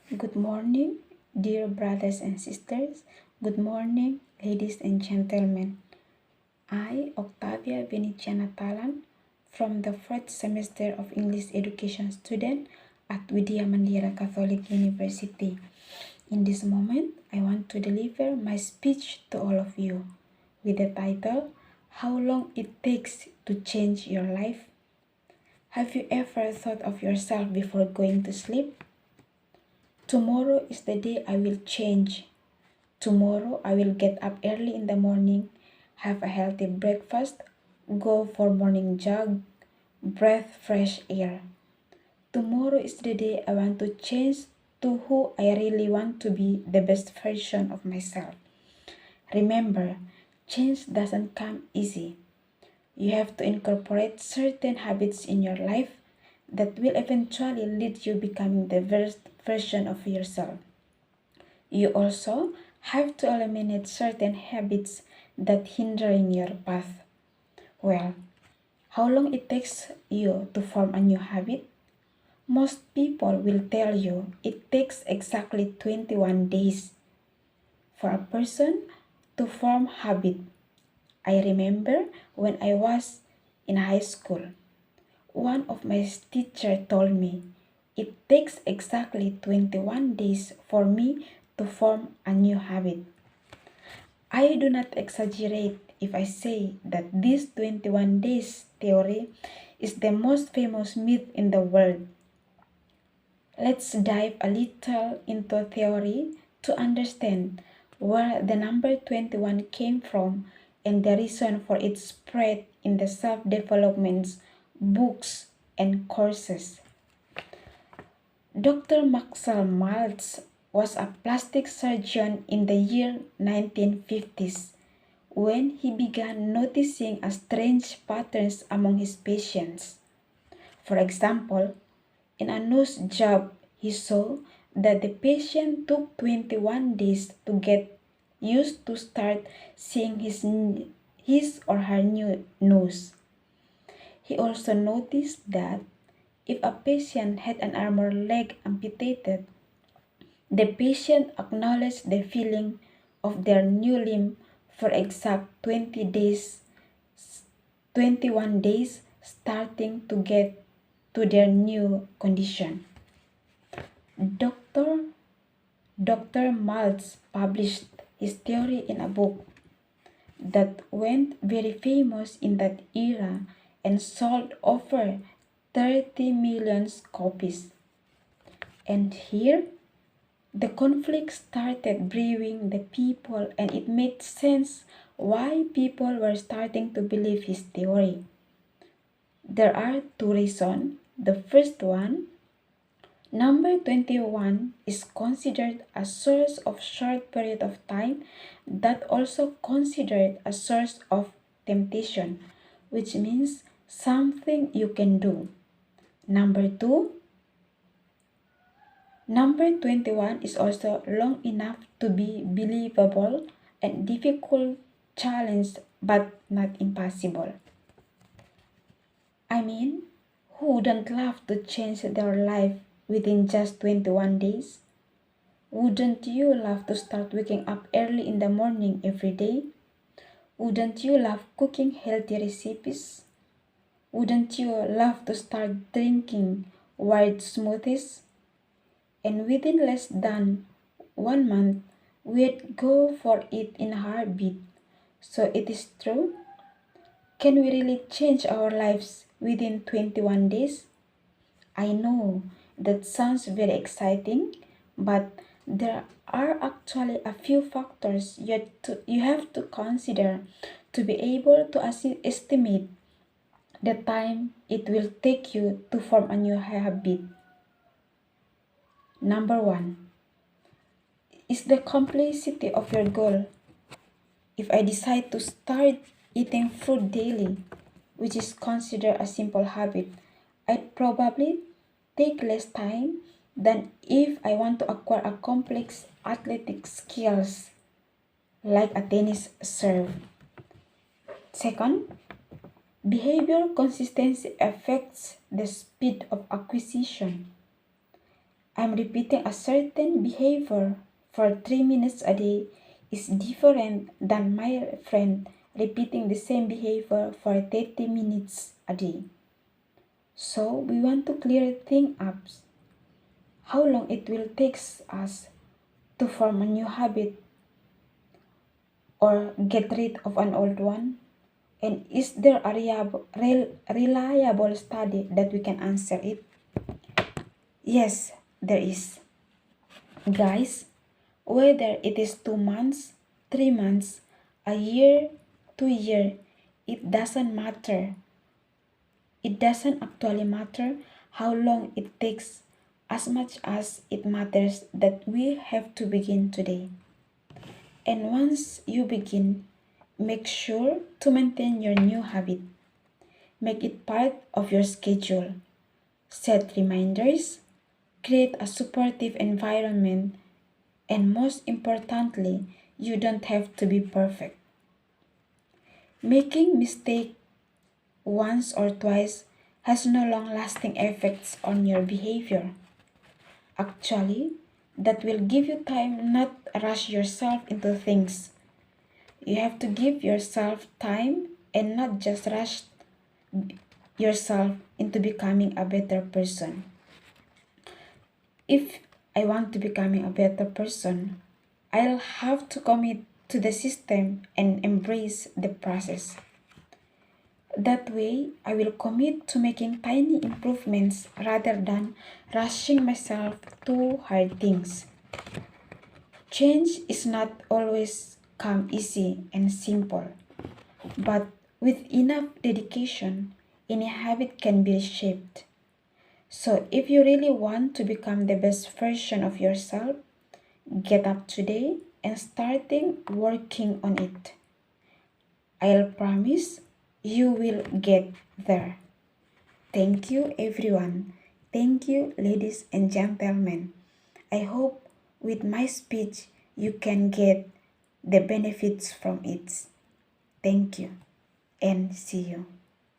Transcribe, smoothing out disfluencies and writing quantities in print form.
Good morning, dear brothers and sisters. Good morning, ladies and gentlemen. I, Oktavia Talan, from the fourth semester of English education student at Widya Mandira Catholic University. In this moment, I want to deliver my speech to all of you with the title, How Long It Takes to Change Your Life. Have you ever thought of yourself before going to sleep? Tomorrow is the day I will change. Tomorrow I will get up early in the morning, have a healthy breakfast, go for morning jog, breathe fresh air. Tomorrow is the day I want to change to who I really want to be, the best version of myself. Remember, change doesn't come easy. You have to incorporate certain habits in your life that will eventually lead you becoming the best version of yourself. You also have to eliminate certain habits that hinder in your path. Well, how long it takes you to form a new habit? Most people will tell you it takes exactly 21 days for a person to form habit. I remember when I was in high school, one of my teachers told me it takes exactly 21 days for me to form a new habit. I do not exaggerate if I say that this 21 days theory is the most famous myth in the world. Let's dive a little into theory to understand where the number 21 came from and the reason for its spread in the self-development books and courses. Dr. Maxwell Maltz was a plastic surgeon in the year 1950s when he began noticing a strange patterns among his patients. For example, in a nose job, he saw that the patient took 21 days to get used to start seeing his or her new nose. He also noticed that if a patient had an arm or leg amputated, the patient acknowledged the feeling of their new limb for exact 21 days starting to get to their new condition. Dr. Dr. Maltz published his theory in a book that went very famous in that era and sold over 30 million copies. And here, the conflict started brewing the people, and it made sense why people were starting to believe his theory. There are two reasons. The first one, number 21 is considered a source of short period of time that also considered a source of temptation, which means something you can do. Number two, number 21 is also long enough to be believable and difficult challenge but not impossible. I mean, who wouldn't love to change their life within just 21 days? Wouldn't you love to start waking up early in the morning every day? Wouldn't you love cooking healthy recipes? Wouldn't you love to start drinking wild smoothies? And within less than 1 month, we'd go for it in a heartbeat. So it is true. Can we really change our lives within 21 days? I know that sounds very exciting, but there are actually a few factors you have to consider to be able to estimate the time it will take you to form a new habit. Number one is the complexity of your goal. If I decide to start eating fruit daily, which is considered a simple habit, I'd probably take less time than if I want to acquire a complex athletic skills like a tennis serve. Second, behavior consistency affects the speed of acquisition. I'm repeating a certain behavior for 3 minutes a day is different than my friend repeating the same behavior for 30 minutes a day. So we want to clear things up. How long it will take us to form a new habit or get rid of an old one? And is there a reliable study that we can answer it? Yes, there is. Guys, whether it is 2 months, 3 months, a year, 2 years, it doesn't matter. It doesn't actually matter how long it takes as much as it matters that we have to begin today. And once you begin, make sure to maintain your new habit. Make it part of your schedule. Set reminders, create a supportive environment, and most importantly, you don't have to be perfect. Making mistakes once or twice has no long-lasting effects on your behavior. Actually, that will give you time not rush yourself into things. You have to give yourself time and not just rush yourself into becoming a better person. If I want to becoming a better person, I'll have to commit to the system and embrace the process. That way, I will commit to making tiny improvements rather than rushing myself to hard things. Change is not always come easy and simple, but with enough dedication, any habit can be shaped. So if you really want to become the best version of yourself, get up today and starting working on it. I'll promise you will get there. Thank you everyone. Thank you ladies and gentlemen. I hope with my speech you can get the benefits from it. Thank you and see you.